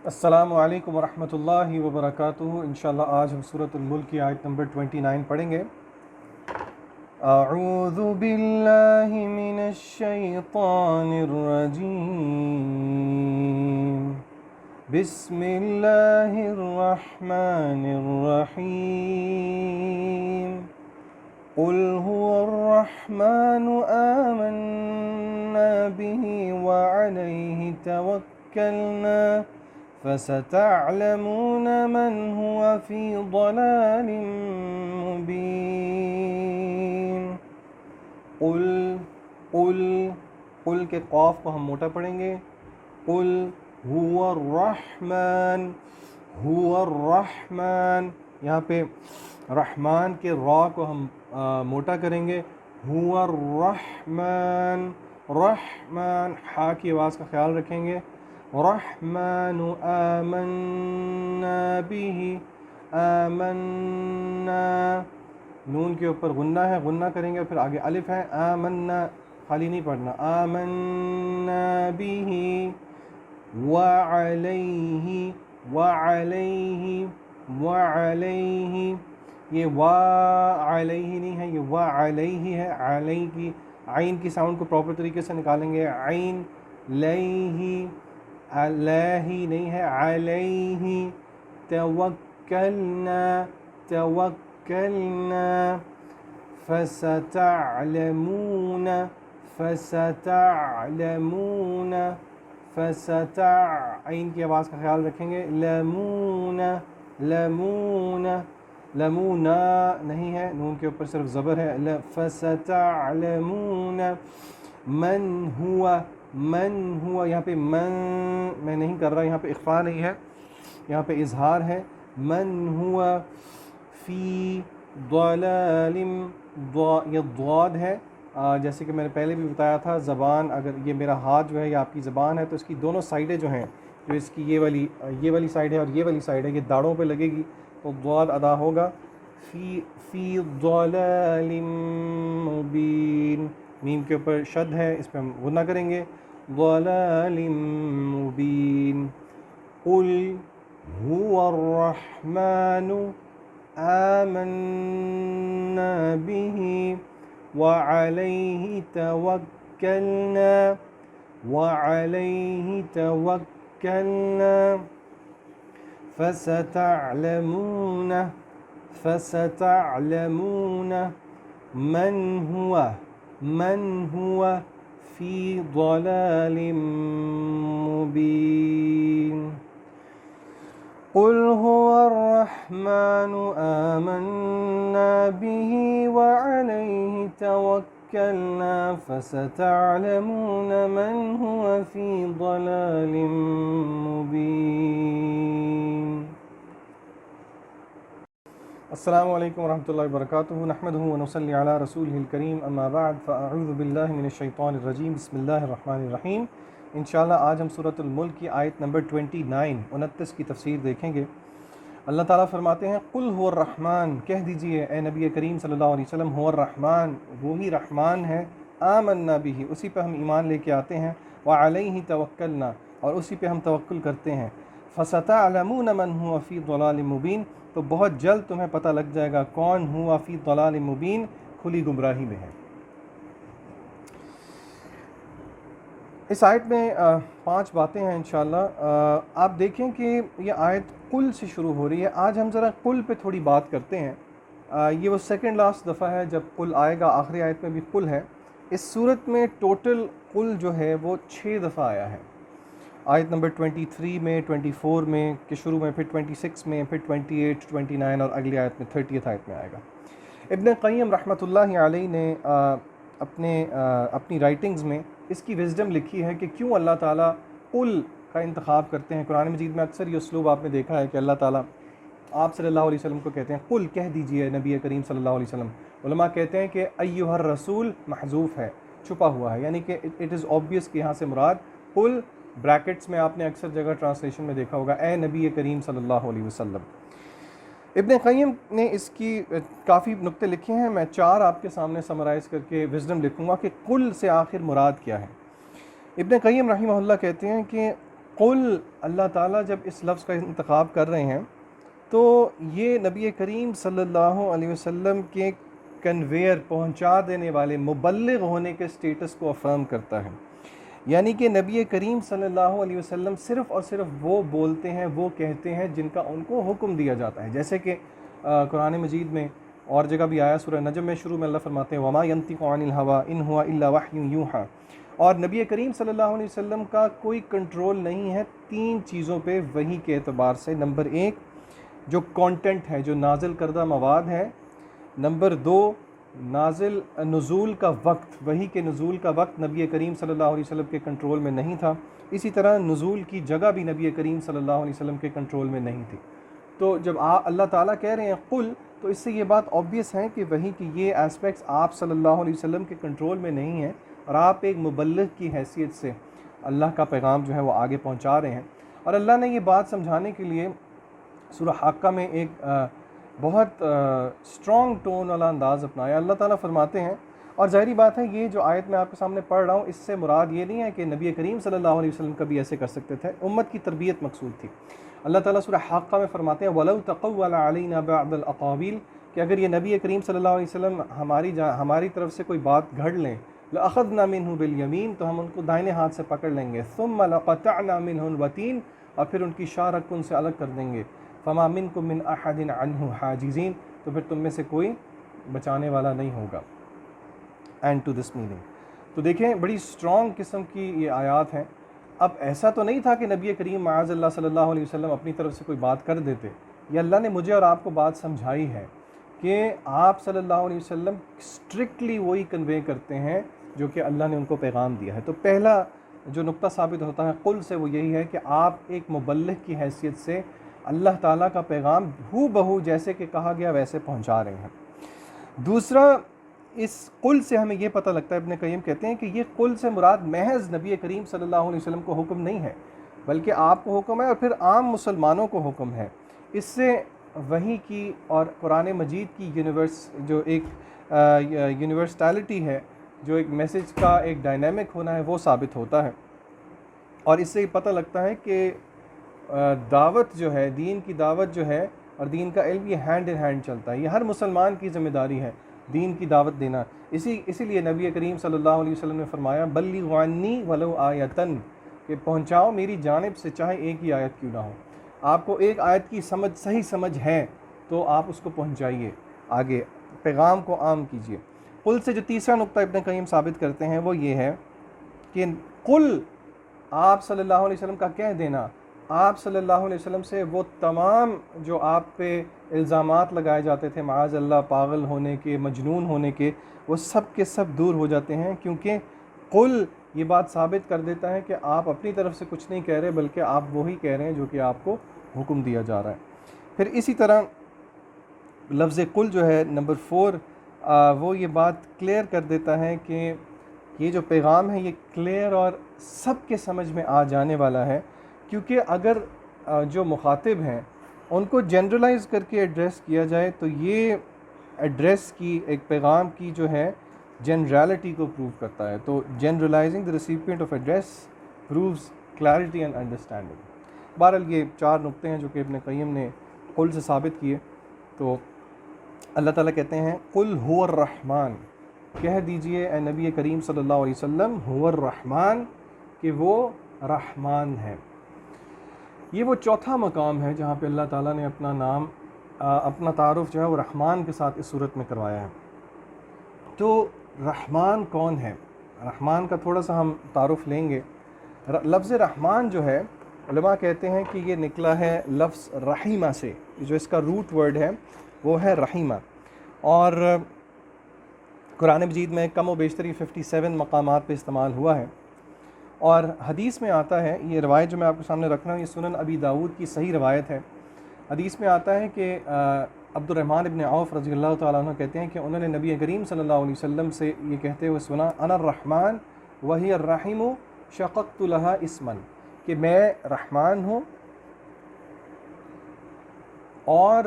السلام علیکم ورحمۃ اللہ وبرکاتہ۔ انشاءاللہ آج ہم سورۃ الملک کی آیت نمبر 29 پڑھیں گے۔ اعوذ باللہ من الشیطان الرجیم، بسم اللہ الرحمن الرحیم۔ قل هو الرحمن آمنا به وعليه توكلنا فستعلمون من هو في ضلال مبين۔ قل کے قاف کو ہم موٹا پڑھیں گے۔ قل هو الرحمن، هو الرحمن، یہاں پہ رحمان کے را کو ہم موٹا کریں گے۔ هو الرحمن، رحمان، ہا کی آواز کا خیال رکھیں گے۔ رحمن آمنا به، آمنا، نون کے اوپر غنہ ہے، غنہ کریں گے، پھر آگے الف ہے۔ آمنا خالی نہیں پڑھنا، آمنا به وعلیہ، وعلیہ، وعلیہ، یہ وعلیہ نہیں ہے، یہ وعلیہ ہے۔ علیہ کی عین کی ساؤنڈ کو پراپر طریقے سے نکالیں گے۔ عین، لیہ، علیہ نہیں ہے، علیہ۔ توکلنا، توکلنا، فستعلمون، فستعلمون، عین کی آواز کا خیال رکھیں گے۔ لمون، لمون، لمونا نہیں ہے، نون کے اوپر صرف زبر ہے۔ فستعلمون من ہوا، من ہوا، یہاں پہ من میں نہیں کر رہا، یہاں پہ اخفا نہیں ہے، یہاں پہ اظہار ہے۔ من ہوا فی ضلال، یہ ضاد ہے، جیسے کہ میں نے پہلے بھی بتایا تھا، زبان اگر یہ میرا ہاتھ جو ہے یا آپ کی زبان ہے تو اس کی دونوں سائڈیں جو ہیں، جو اس کی یہ والی سائڈ ہے اور یہ والی سائڈ ہے، یہ داڑھوں پہ لگے گی تو ضاد ادا ہوگا۔ فی ضلال مبین، میم کے اوپر شد ہے، اس پہ ہم غنہ کریں گے۔ ضلال مبین۔ قل هو الرحمن آمنا به وعليه توكلنا، وعليه توكلنا فستعلمون، فستعلمون من هو في ضلال مبين۔ قل هو الرحمن آمنا به وعليه توكلنا فستعلمون من هو في ضلال مبين۔ السلام علیکم ورحمۃ اللہ وبرکاتہ، نحمده ونصلی علی رسولہ الکریم، اما بعد فاعوذ باللہ من الشیطان الرجیم، بسم اللہ الرحمن الرحیم۔ انشاءاللہ آج ہم سورۃ الملک کی آیت نمبر 29 کی تفسیر دیکھیں گے۔ اللہ تعالیٰ فرماتے ہیں قل هو الرحمن، کہہ دیجئے اے نبی کریم صلی اللہ علیہ وسلم، هو الرحمن، وہی رحمان ہے، آمنا به، اسی پہ ہم ایمان لے کے آتے ہیں، وعلیہ توکلنا، اور اسی پہ ہم توکل کرتے ہیں، فستعلمون من هو فی ضلال مبین، تو بہت جلد تمہیں پتہ لگ جائے گا کون ہوا فی ضلال مبین، کھلی گمراہی میں ہے۔ اس آیت میں 5 باتیں ہیں انشاءاللہ۔ آپ دیکھیں کہ یہ آیت قل سے شروع ہو رہی ہے۔ آج ہم ذرا قل پہ تھوڑی بات کرتے ہیں۔ یہ وہ سیکنڈ لاسٹ دفعہ ہے جب قل آئے گا، آخری آیت میں بھی قل ہے۔ اس صورت میں ٹوٹل قل جو ہے وہ 6 دفعہ آیا ہے، آیت نمبر 23 میں، 24 میں کے شروع میں، پھر 26 میں، پھر 28، 29 اور اگلی آیت میں 30 آیت میں آئے گا۔ ابن قیم رحمۃ اللہ علیہ نے اپنی رائٹنگز میں اس کی وزڈم لکھی ہے کہ کیوں اللہ تعالیٰ قل کا انتخاب کرتے ہیں۔ قرآن مجید میں اکثر یہ اسلوب آپ نے دیکھا ہے کہ اللہ تعالیٰ آپ صلی اللہ علیہ وسلم کو کہتے ہیں قل، کہہ دیجئے نبی کریم صلی اللہ علیہ وسلم۔ علماء کہتے ہیں کہ ایھا الرسول محذوف ہے، چھپا ہوا ہے، یعنی کہ اٹ از obvious کہ یہاں سے مراد قل، بریکٹس میں آپ نے اکثر جگہ ٹرانسلیشن میں دیکھا ہوگا اے نبی کریم صلی اللہ علیہ وسلم۔ ابن قیم نے اس کی کافی نقطے لکھے ہیں، میں 4 آپ کے سامنے سمرائز کر کے وزڈم لکھوں گا کہ قل سے آخر مراد کیا ہے۔ ابن قیم رحمہ اللہ کہتے ہیں کہ قل اللہ تعالیٰ جب اس لفظ کا انتخاب کر رہے ہیں تو یہ نبی کریم صلی اللہ علیہ وسلم کے کنویئر پہنچا دینے والے مبلغ ہونے کے سٹیٹس کو افرم کرتا ہے، یعنی کہ نبی کریم صلی اللہ علیہ وسلم صرف اور صرف وہ بولتے ہیں، وہ کہتے ہیں جن کا ان کو حکم دیا جاتا ہے، جیسے کہ قرآن مجید میں اور جگہ بھی آیا سورہ نجم میں شروع میں اللہ فرماتے ہیں وما ينطق عن الهوى ان هو الا وحی یوحى، اور نبی کریم صلی اللہ علیہ وسلم کا کوئی کنٹرول نہیں ہے تین چیزوں پہ وحی کے اعتبار سے۔ نمبر ایک جو کانٹینٹ ہے، جو نازل کردہ مواد ہے، نمبر دو نازل نزول کا وقت، وحی کے نزول کا وقت نبی کریم صلی اللہ علیہ وسلم کے کنٹرول میں نہیں تھا، اسی طرح نزول کی جگہ بھی نبی کریم صلی اللہ علیہ وسلم کے کنٹرول میں نہیں تھی۔ تو جب اللہ تعالیٰ کہہ رہے ہیں قل، تو اس سے یہ بات آبویس ہے کہ وحی کی یہ اسپیکٹس آپ صلی اللہ علیہ وسلم کے کنٹرول میں نہیں ہیں، اور آپ ایک مبلغ کی حیثیت سے اللہ کا پیغام جو ہے وہ آگے پہنچا رہے ہیں۔ اور اللہ نے یہ بات سمجھانے کے لیے سورہ حاقہ میں ایک بہت اسٹرانگ ٹون والا انداز اپنایا۔ اللہ تعالیٰ فرماتے ہیں، اور ظاہری بات ہے یہ جو آیت میں آپ کے سامنے پڑھ رہا ہوں اس سے مراد یہ نہیں ہے کہ نبی کریم صلی اللہ علیہ وسلم کبھی ایسے کر سکتے تھے، امت کی تربیت مقصود تھی۔ اللہ تعالیٰ سورہ حاقہ میں فرماتے ہیں وَلَوْ تَقَوَّلَ عَلَيْنَا بَعْضَ الْأَقَاوِيلِ، کہ اگر یہ نبی کریم صلی اللہ علیہ وسلم ہماری طرف سے کوئی بات گھڑ لیں، لَأَخَذْنَا مِنْهُ بِالْيَمِينِ، تو ہم ان کو دائنے ہاتھ سے پکڑ لیں گے، ثُمَّ لَقَطَعْنَا مِنْهُ الْوَتِينَ، اور پھر ان کی شاہ رگ کو ان سے الگ کر دیں گے، فَمَا مِنْكُم مِّنْ أَحَدٍ عَنْهُ حَاجِزِينَ، تو پھر تم میں سے کوئی بچانے والا نہیں ہوگا۔ اینڈ ٹو دس میننگ، تو دیکھیں بڑی اسٹرانگ قسم کی یہ آیات ہیں۔ اب ایسا تو نہیں تھا کہ نبی کریم معاذ اللہ صلی اللہ علیہ وسلم اپنی طرف سے کوئی بات کر دیتے، یہ اللہ نے مجھے اور آپ کو بات سمجھائی ہے کہ آپ صلی اللہ علیہ وسلم اسٹرکٹلی وہی کنوے کرتے ہیں جو کہ اللہ نے ان کو پیغام دیا ہے۔ تو پہلا جو نقطہ ثابت ہوتا ہے قل سے وہ یہی ہے کہ آپ ایک مبلغ کی حیثیت سے اللہ تعالیٰ کا پیغام ہو بہو جیسے کہ کہا گیا ویسے پہنچا رہے ہیں۔ دوسرا، اس قل سے ہمیں یہ پتہ لگتا ہے، ابن قیم کہتے ہیں کہ یہ قل سے مراد محض نبی کریم صلی اللہ علیہ وسلم کو حکم نہیں ہے، بلکہ آپ کو حکم ہے اور پھر عام مسلمانوں کو حکم ہے۔ اس سے وحی کی اور قرآن مجید کی جو ایک یونیورسٹیلٹی ہے، جو ایک میسج کا ایک ڈائنامک ہونا ہے وہ ثابت ہوتا ہے، اور اس سے پتہ لگتا ہے کہ دعوت جو ہے، دین کی دعوت جو ہے اور دین کا علم، یہ ہینڈ ان ہینڈ چلتا ہے، یہ ہر مسلمان کی ذمہ داری ہے دین کی دعوت دینا۔ اسی لیے نبی کریم صلی اللہ علیہ وسلم نے فرمایا بلغوا عنی ولو آیۃ، کہ پہنچاؤ میری جانب سے چاہے ایک ہی آیت کیوں نہ ہو۔ آپ کو ایک آیت کی صحیح سمجھ ہے تو آپ اس کو پہنچائیے آگے، پیغام کو عام کیجیے۔ قل سے جو تیسرا نقطہ ابن قیم ثابت کرتے ہیں وہ یہ ہے کہ قل، آپ صلی اللہ علیہ وسلم کا کہہ دینا، آپ صلی اللہ علیہ وسلم سے وہ تمام جو آپ پہ الزامات لگائے جاتے تھے معاذ اللہ پاگل ہونے کے، مجنون ہونے کے، وہ سب کے سب دور ہو جاتے ہیں، کیونکہ قل یہ بات ثابت کر دیتا ہے کہ آپ اپنی طرف سے کچھ نہیں کہہ رہے، بلکہ آپ وہی کہہ رہے ہیں جو کہ آپ کو حکم دیا جا رہا ہے۔ پھر اسی طرح لفظ قل جو ہے نمبر 4، وہ یہ بات کلیئر کر دیتا ہے کہ یہ جو پیغام ہے یہ کلیئر اور سب کے سمجھ میں آ جانے والا ہے، کیونکہ اگر جو مخاطب ہیں ان کو جنرلائز کر کے ایڈریس کیا جائے تو یہ ایڈریس کی ایک پیغام کی جو ہے جنرالٹی کو پروو کرتا ہے، تو generalising the recipient of address proves clarity and understanding. بہرحال یہ 4 نقطے ہیں جو کہ ابن قیم نے قل سے ثابت کیے۔ تو اللہ تعالیٰ کہتے ہیں قل هو الرحمن، کہہ دیجئے اے نبی کریم صلی اللہ علیہ وسلم هو الرحمن، کہ وہ رحمان ہے۔ یہ وہ چوتھا مقام ہے جہاں پہ اللہ تعالیٰ نے اپنا نام، اپنا تعارف جو ہے وہ رحمان کے ساتھ اس صورت میں کروایا ہے۔ تو رحمان کون ہے؟ رحمان کا تھوڑا سا ہم تعارف لیں گے۔ لفظ رحمان جو ہے علماء کہتے ہیں کہ یہ نکلا ہے لفظ رحیمہ سے، جو اس کا روٹ ورڈ ہے وہ ہے رحیمہ، اور قرآن مجید میں کم و بیشتری 57 مقامات پہ استعمال ہوا ہے۔ اور حدیث میں آتا ہے، یہ روایت جو میں آپ کے سامنے رکھ رہا ہوں یہ سنن ابی داود کی صحیح روایت ہے۔ حدیث میں آتا ہے کہ عبد الرحمن ابن عوف رضی اللہ تعالیٰ عنہ کہتے ہیں کہ انہوں نے نبی کریم صلی اللہ علیہ وسلم سے یہ کہتے ہوئے سنا انا الرحمن وہی الرحیم شققت لها اسما، کہ میں رحمان ہوں اور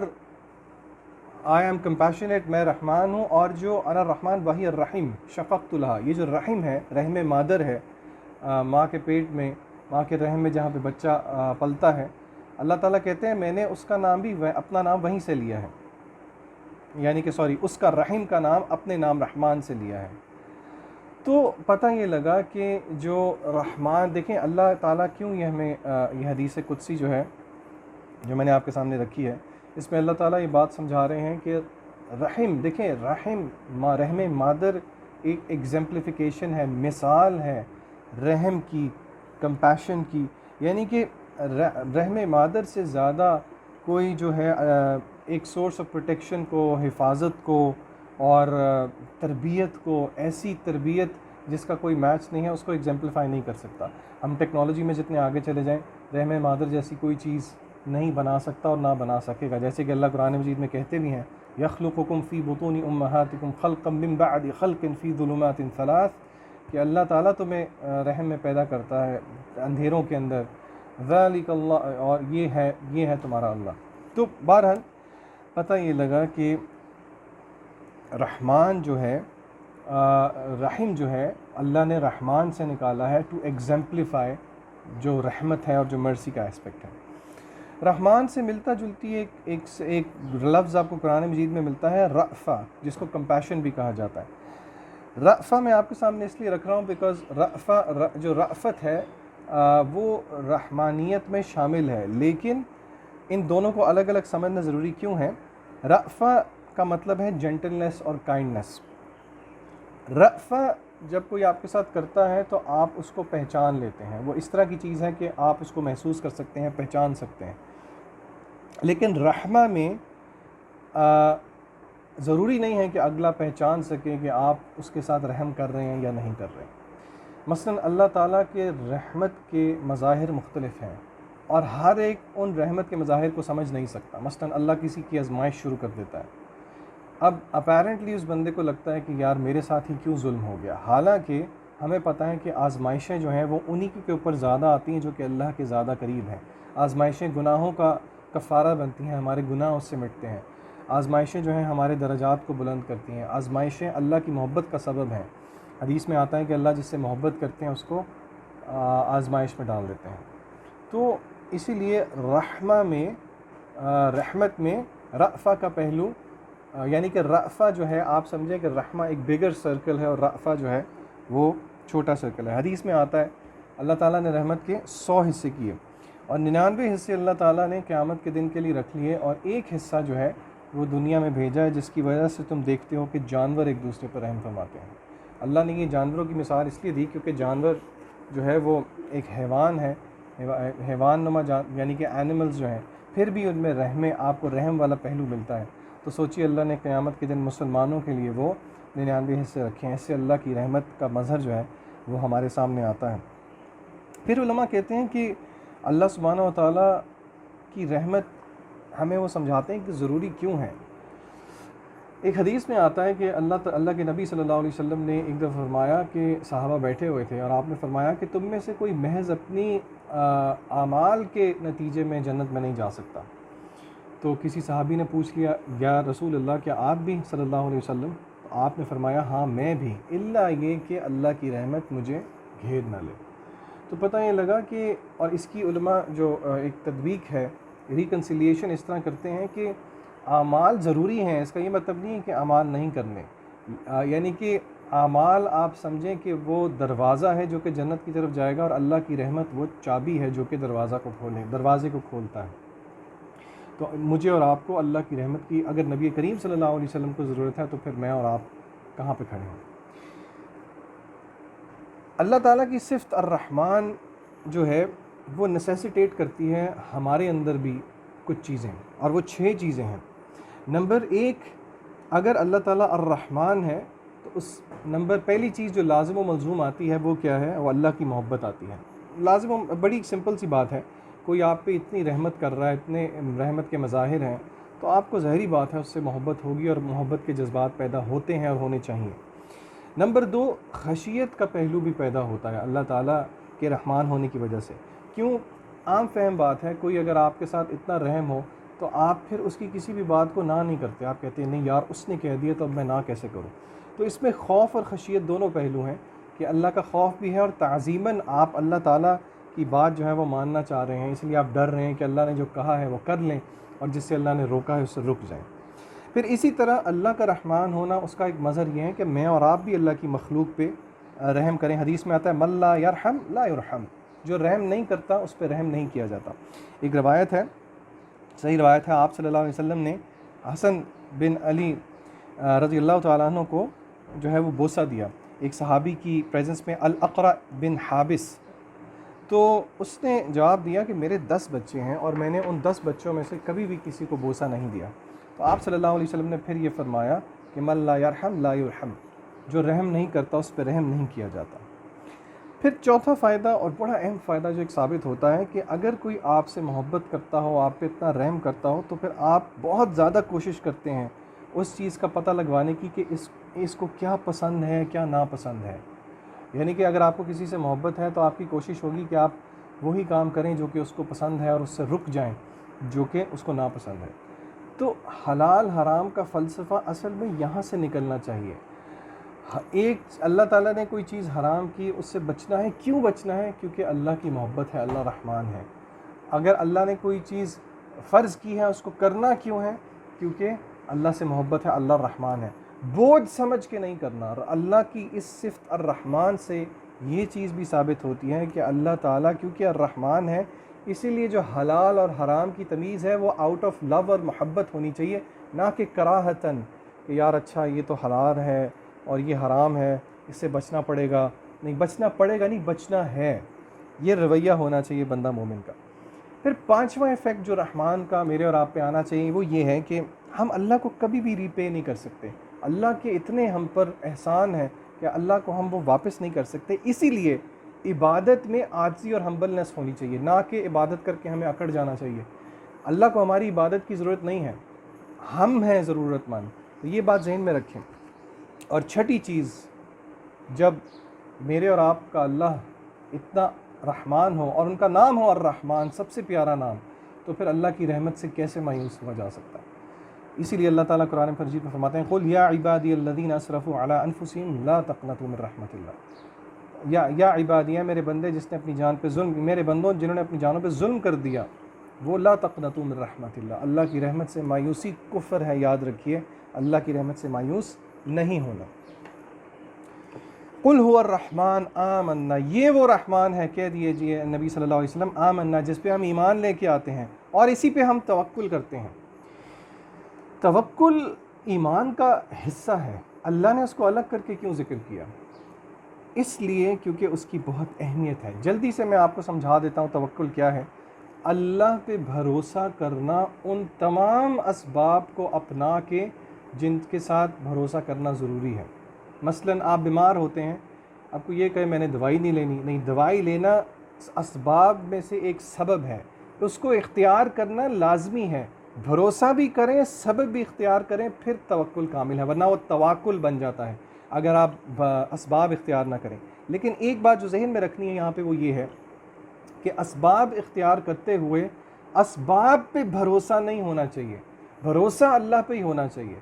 آئی ایم کمپیشنیٹ، میں رحمان ہوں، اور جو انا الرحمن وہی الرحیم شققت لها، یہ جو رحم ہے، رحم مادر ہے، ماں کے پیٹ میں ماں کے رحم میں جہاں پہ بچہ پلتا ہے، اللہ تعالیٰ کہتے ہیں میں نے اس کا نام بھی اپنا نام وہیں سے لیا ہے، یعنی کہ اس کا رحم کا نام اپنے نام رحمان سے لیا ہے۔ تو پتہ یہ لگا کہ جو رحمان، دیکھیں اللہ تعالیٰ کیوں یہ ہمیں یہ حدیث قدسی جو ہے جو میں نے آپ کے سامنے رکھی ہے، اس میں اللہ تعالیٰ یہ بات سمجھا رہے ہیں کہ رحم، دیکھیں رحم مادر ایک ایگزمپلیفیکیشن ہے، مثال ہے رحم کی، کمپیشن کی، یعنی کہ رحم مادر سے زیادہ کوئی جو ہے ایک سورس آف پروٹیکشن کو، حفاظت کو اور تربیت کو، ایسی تربیت جس کا کوئی میچ نہیں ہے، اس کو ایگزمپلیفائی نہیں کر سکتا۔ ہم ٹیکنالوجی میں جتنے آگے چلے جائیں، رحم مادر جیسی کوئی چیز نہیں بنا سکتا اور نہ بنا سکے گا، جیسے کہ اللہ قرآن مجید میں کہتے بھی ہیں یخلقکم فی بطون امہاتکم خلقا من بعد خلق فی ظلمات ثلاث، کہ اللہ تعالیٰ تمہیں رحم میں پیدا کرتا ہے اندھیروں کے اندر، ذالک اللہ، اور یہ ہے تمہارا اللہ۔ تو بہرحال پتہ یہ لگا کہ رحمان جو ہے، رحم جو ہے اللہ نے رحمان سے نکالا ہے ٹو ایگزمپلیفائی جو رحمت ہے اور جو مرسی کا اسپیکٹ ہے۔ رحمان سے ملتا جلتی ایک لفظ آپ کو قرآن مجید میں ملتا ہے رأفہ، جس کو کمپیشن بھی کہا جاتا ہے۔ رأفہ میں آپ کے سامنے اس لیے رکھ رہا ہوں بیکاز رأفہ جو رأفت ہے وہ رحمانیت میں شامل ہے، لیکن ان دونوں کو الگ الگ سمجھنا ضروری کیوں ہے؟ رأفہ کا مطلب ہے جینٹلنس اور کائنڈنس۔ رأفہ جب کوئی آپ کے ساتھ کرتا ہے تو آپ اس کو پہچان لیتے ہیں، وہ اس طرح کی چیز ہے کہ آپ اس کو محسوس کر سکتے ہیں، پہچان سکتے ہیں۔ لیکن رحمہ میں ضروری نہیں ہے کہ اگلا پہچان سکے کہ آپ اس کے ساتھ رحم کر رہے ہیں یا نہیں کر رہے ہیں۔ مثلا اللہ تعالیٰ کے رحمت کے مظاہر مختلف ہیں اور ہر ایک ان رحمت کے مظاہر کو سمجھ نہیں سکتا۔ مثلا اللہ کسی کی آزمائش شروع کر دیتا ہے، اب اپیرنٹلی اس بندے کو لگتا ہے کہ یار میرے ساتھ ہی کیوں ظلم ہو گیا، حالانکہ ہمیں پتہ ہے کہ آزمائشیں جو ہیں وہ انہی کے اوپر زیادہ آتی ہیں جو کہ اللہ کے زیادہ قریب ہیں۔ آزمائشیں گناہوں کا کفارہ بنتی ہیں، ہمارے گناہ اس سے مٹتے ہیں۔ آزمائشیں جو ہیں ہمارے درجات کو بلند کرتی ہیں۔ آزمائشیں اللہ کی محبت کا سبب ہیں۔ حدیث میں آتا ہے کہ اللہ جس سے محبت کرتے ہیں اس کو آزمائش میں ڈال دیتے ہیں۔ تو اسی لیے رحمت میں رأفہ کا پہلو، یعنی کہ رأفہ جو ہے آپ سمجھیں کہ رحمہ ایک بگر سرکل ہے اور رأفہ جو ہے وہ چھوٹا سرکل ہے۔ حدیث میں آتا ہے اللہ تعالیٰ نے رحمت کے 100 حصے کیے اور 99 حصے اللہ تعالیٰ نے قیامت کے دن کے لیے رکھ لیے، اور ایک حصہ جو ہے وہ دنیا میں بھیجا ہے، جس کی وجہ سے تم دیکھتے ہو کہ جانور ایک دوسرے پر رحم فرماتے ہیں۔ اللہ نے یہ جانوروں کی مثال اس لیے دی کیونکہ جانور جو ہے وہ ایک حیوان ہے، حیوان نما یعنی کہ اینیملز جو ہیں، پھر بھی ان میں آپ کو رحم والا پہلو ملتا ہے۔ تو سوچیے اللہ نے قیامت کے دن مسلمانوں کے لیے وہ 99 حصے رکھے ہیں، اس سے اللہ کی رحمت کا مظہر جو ہے وہ ہمارے سامنے آتا ہے۔ پھر علماء کہتے ہیں کہ اللہ سبحانہ و تعالیٰ کی رحمت ہمیں وہ سمجھاتے ہیں کہ ضروری کیوں ہے۔ ایک حدیث میں آتا ہے کہ اللہ کے نبی صلی اللہ علیہ وسلم نے ایک دفعہ فرمایا کہ صحابہ بیٹھے ہوئے تھے اور آپ نے فرمایا کہ تم میں سے کوئی محض اپنی اعمال کے نتیجے میں جنت میں نہیں جا سکتا۔ تو کسی صحابی نے پوچھ لیا یا رسول اللہ کیا آپ بھی صلی اللہ علیہ وسلم؟ تو آپ نے فرمایا ہاں میں بھی، الا یہ کہ اللہ کی رحمت مجھے گھیر نہ لے۔ تو پتہ یہ لگا کہ، اور اس کی علماء جو ایک تطبیق ہے، ریکنسیلیشن اس طرح کرتے ہیں کہ اعمال ضروری ہیں، اس کا یہ مطلب نہیں ہے کہ اعمال نہیں کرنے، یعنی کہ اعمال آپ سمجھیں کہ وہ دروازہ ہے جو کہ جنت کی طرف جائے گا، اور اللہ کی رحمت وہ چابی ہے جو کہ دروازے کو کھولتا ہے۔ تو مجھے اور آپ کو اللہ کی رحمت کی اگر نبی کریم صلی اللہ علیہ وسلم کو ضرورت ہے تو پھر میں اور آپ کہاں پہ کھڑے ہیں؟ اللہ تعالیٰ کی صفت الرحمن جو ہے وہ نیسیسیٹیٹ کرتی ہے ہمارے اندر بھی کچھ چیزیں، اور وہ 6 چیزیں ہیں۔ نمبر 1، اگر اللہ تعالیٰ الرحمن ہے تو پہلی چیز جو لازم و ملزوم آتی ہے وہ کیا ہے؟ وہ اللہ کی محبت آتی ہے۔ لازم بڑی سمپل سی بات ہے، کوئی آپ پہ اتنی رحمت کر رہا ہے، اتنے رحمت کے مظاہر ہیں، تو آپ کو ظاہری بات ہے اس سے محبت ہوگی، اور محبت کے جذبات پیدا ہوتے ہیں اور ہونے چاہیے۔ نمبر 2، خشیت کا پہلو بھی پیدا ہوتا ہے اللہ تعالیٰ کے رحمان ہونے کی وجہ سے۔ کیوں؟ عام فہم بات ہے، کوئی اگر آپ کے ساتھ اتنا رحم ہو تو آپ پھر اس کی کسی بھی بات کو نہ نہیں کرتے، آپ کہتے ہیں نہیں یار اس نے کہہ دیا تو اب میں نہ کیسے کروں۔ تو اس میں خوف اور خشیت دونوں پہلو ہیں کہ اللہ کا خوف بھی ہے، اور تعظیماً آپ اللہ تعالیٰ کی بات جو ہے وہ ماننا چاہ رہے ہیں، اس لیے آپ ڈر رہے ہیں کہ اللہ نے جو کہا ہے وہ کر لیں اور جس سے اللہ نے روکا ہے اس سے رک جائیں۔ پھر اسی طرح اللہ کا رحمان ہونا، اس کا ایک مظہر یہ ہے کہ میں اور آپ بھی اللہ کی مخلوق پہ رحم کریں۔ حدیث میں آتا ہے من لا یرحم لا یرحم، جو رحم نہیں کرتا اس پہ رحم نہیں کیا جاتا۔ ایک روایت ہے، صحیح روایت ہے، آپ صلی اللہ علیہ وسلم نے حسن بن علی رضی اللہ تعالیٰ عنہ کو جو ہے وہ بوسہ دیا ایک صحابی کی پریزنس میں، الاقرع بن حابس۔ تو اس نے جواب دیا کہ میرے 10 بچے ہیں اور میں نے ان 10 بچوں میں سے کبھی بھی کسی کو بوسہ نہیں دیا۔ تو آپ صلی اللہ علیہ وسلم نے پھر یہ فرمایا کہ من لا یرحم لا یرحم، جو رحم نہیں کرتا اس پہ رحم نہیں کیا جاتا۔ پھر چوتھا فائدہ اور بڑا اہم فائدہ جو ایک ثابت ہوتا ہے کہ اگر کوئی آپ سے محبت کرتا ہو، آپ پہ اتنا رحم کرتا ہو، تو پھر آپ بہت زیادہ کوشش کرتے ہیں اس چیز کا پتہ لگوانے کی کہ اس کو کیا پسند ہے کیا ناپسند ہے۔ یعنی کہ اگر آپ کو کسی سے محبت ہے تو آپ کی کوشش ہوگی کہ آپ وہی کام کریں جو کہ اس کو پسند ہے اور اس سے رک جائیں جو کہ اس کو ناپسند ہے۔ تو حلال حرام کا فلسفہ اصل میں یہاں سے نکلنا چاہیے۔ ایک اللہ تعالیٰ نے کوئی چیز حرام کی، اس سے بچنا ہے، کیوں بچنا ہے؟ کیونکہ اللہ کی محبت ہے، اللہ رحمان ہے۔ اگر اللہ نے کوئی چیز فرض کی ہے، اس کو کرنا کیوں ہے؟ کیونکہ اللہ سے محبت ہے، اللہ رحمان ہے۔ بوجھ سمجھ کے نہیں کرنا۔ اور اللہ کی اس صفت الرحمن سے یہ چیز بھی ثابت ہوتی ہے کہ اللہ تعالیٰ کیونکہ الرحمن ہے، اسی لیے جو حلال اور حرام کی تمیز ہے وہ آؤٹ آف لو اور محبت ہونی چاہیے، نہ کہ کراہتاً کہ یار اچھا یہ تو حلال ہے اور یہ حرام ہے، اس سے بچنا پڑے گا۔ نہیں، بچنا پڑے گا نہیں، بچنا ہے، یہ رویہ ہونا چاہیے بندہ مومن کا۔ پھر پانچواں ایفیکٹ جو رحمان کا میرے اور آپ پہ آنا چاہیے وہ یہ ہے کہ ہم اللہ کو کبھی بھی ریپے نہیں کر سکتے۔ اللہ کے اتنے ہم پر احسان ہے کہ اللہ کو ہم وہ واپس نہیں کر سکتے، اسی لیے عبادت میں عاجزی اور ہمبلنس ہونی چاہیے، نہ کہ عبادت کر کے ہمیں اکڑ جانا چاہیے۔ اللہ کو ہماری عبادت کی ضرورت نہیں ہے، ہم ہیں ضرورت مند، تو یہ بات ذہن میں رکھیں۔ اور چھٹی چیز، جب میرے اور آپ کا اللہ اتنا رحمان ہو اور ان کا نام ہو الرحمن، سب سے پیارا نام، تو پھر اللہ کی رحمت سے کیسے مایوس ہوا جا سکتا ہے؟ اسی لیے اللہ تعالیٰ قرآن مجید میں فرماتے ہیں قُلْ يَا عِبَادِيَ الَّذِينَ أَسْرَفُوا عَلَىٰ أَنفُسِهِمْ لَا تَقْنَطُوا مِن رَحْمَةِ اللَّهِ۔ یا عبادیہ، میرے بندے جس نے اپنی جان پہ ظلم، میرے بندوں جنہوں نے اپنی جانوں پہ ظلم کر دیا، وہ لا تقنطوا من رحمت اللہ، اللہ کی رحمت سے مایوسی کفر ہے، یاد رکھیے، اللہ کی رحمت سے مایوس نہیں ہونا۔ قُلْ هُوَ الرَّحْمَٰنُ آمَنَّا، یہ وہ رحمان ہے، کہہ دیجئے نبی صلی اللہ علیہ وسلم، آمنا، جس پہ ہم ایمان لے کے آتے ہیں اور اسی پہ ہم توکل کرتے ہیں۔ توکل ایمان کا حصہ ہے۔ اللہ نے اس کو الگ کر کے کیوں ذکر کیا؟ اس لیے کیونکہ اس کی بہت اہمیت ہے۔ جلدی سے میں آپ کو سمجھا دیتا ہوں توکل کیا ہے۔ اللہ پہ بھروسہ کرنا ان تمام اسباب کو اپنا کے جن کے ساتھ بھروسہ کرنا ضروری ہے۔ مثلا آپ بیمار ہوتے ہیں، آپ کو یہ کہے میں نے دوائی نہیں لینی، نہیں، دوائی لینا اسباب میں سے ایک سبب ہے، اس کو اختیار کرنا لازمی ہے۔ بھروسہ بھی کریں، سبب بھی اختیار کریں، پھر توکل کامل ہے، ورنہ وہ تواکل بن جاتا ہے اگر آپ اسباب اختیار نہ کریں۔ لیکن ایک بات جو ذہن میں رکھنی ہے یہاں پہ وہ یہ ہے کہ اسباب اختیار کرتے ہوئے اسباب پہ بھروسہ نہیں ہونا چاہیے، بھروسہ اللہ پہ ہی ہونا چاہیے۔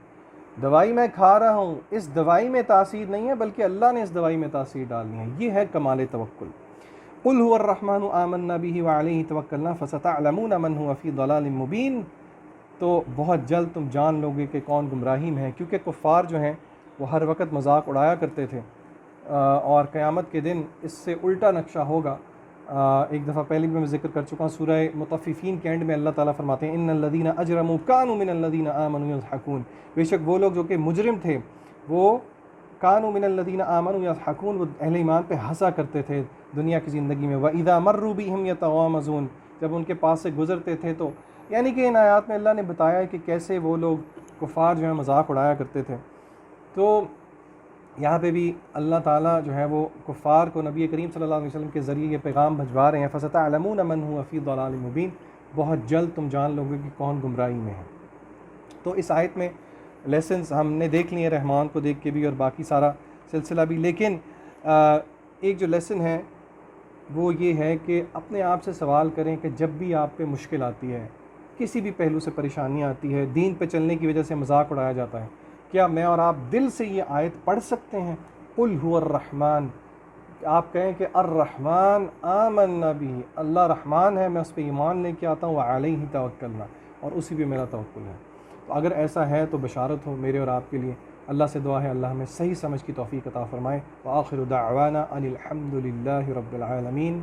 دوائی میں کھا رہا ہوں، اس دوائی میں تاثیر نہیں ہے بلکہ اللہ نے اس دوائی میں تاثیر ڈالنی ہے، یہ ہے کمال توکل۔ قُلْ هُوَ الرَّحْمَٰنُ آمَنَّا بِهِ وَعَلَيْهِ تَوَكَّلْنَا فَسَتَعْلَمُونَ مَنْ هُوَ فِي ضَلَالٍ مُّبِينٍ، تو بہت جلد تم جان لوگے کہ کون گمراہی میں ہے، کیونکہ کفار جو ہیں وہ ہر وقت مذاق اڑایا کرتے تھے، اور قیامت کے دن اس سے الٹا نقشہ ہوگا۔ ایک دفعہ پہلے بھی میں ذکر کر چکا ہوں، سورہ مطففین کے اینڈ میں اللہ تعالیٰ فرماتے ہیں ان الذین اجرموا کانوا من الذین آمنوا یضحکون، بے شک وہ لوگ جو کہ مجرم تھے وہ کانوا من الذین آمنوا یضحکون، وہ اہل ایمان پہ ہنسا کرتے تھے دنیا کی زندگی میں، وَإِذَا مَرُّوا بِهِمْ يَتَغَامَزُونَ، جب ان کے پاس سے گزرتے تھے تو، یعنی کہ ان آیات میں اللہ نے بتایا کہ کیسے وہ لوگ کفار جو ہیں مذاق اڑایا کرتے تھے۔ تو یہاں پہ بھی اللہ تعالیٰ جو ہے وہ کفار کو نبی کریم صلی اللہ علیہ وسلم کے ذریعے یہ پیغام بھجوا رہے ہیں، فَسَتَعْلَمُونَ مَنْ هُوَ فِي ضَلَالٍ مُّبِينٍ، بہت جلد تم جان لوگے کہ کون گمراہی میں ہے۔ تو اس آیت میں لیسنز ہم نے دیکھ لیے رحمان کو دیکھ کے بھی اور باقی سارا سلسلہ بھی، لیکن ایک جو لیسن ہے وہ یہ ہے کہ اپنے آپ سے سوال کریں کہ جب بھی آپ پہ مشکل آتی ہے، کسی بھی پہلو سے پریشانی آتی ہے، دین پہ چلنے کی وجہ سے مذاق اڑایا جاتا ہے، کیا میں اور آپ دل سے یہ آیت پڑھ سکتے ہیں؟ قُلْ هُوَ الرَّحْمَٰنُ، کہ آپ کہیں کہ الرحمن آمنا بھی، اللہ رحمان ہے، میں اس پہ ایمان لے کے آتا ہوں، وعلیہ توکلنا، اور اسی پہ میرا توکل ہے۔ تو اگر ایسا ہے تو بشارت ہو میرے اور آپ کے لیے۔ اللہ سے دعا ہے اللہ ہمیں صحیح سمجھ کی توفیق عطا فرمائے۔ وآخر دعوانا ان الحمد للہ رب العالمین۔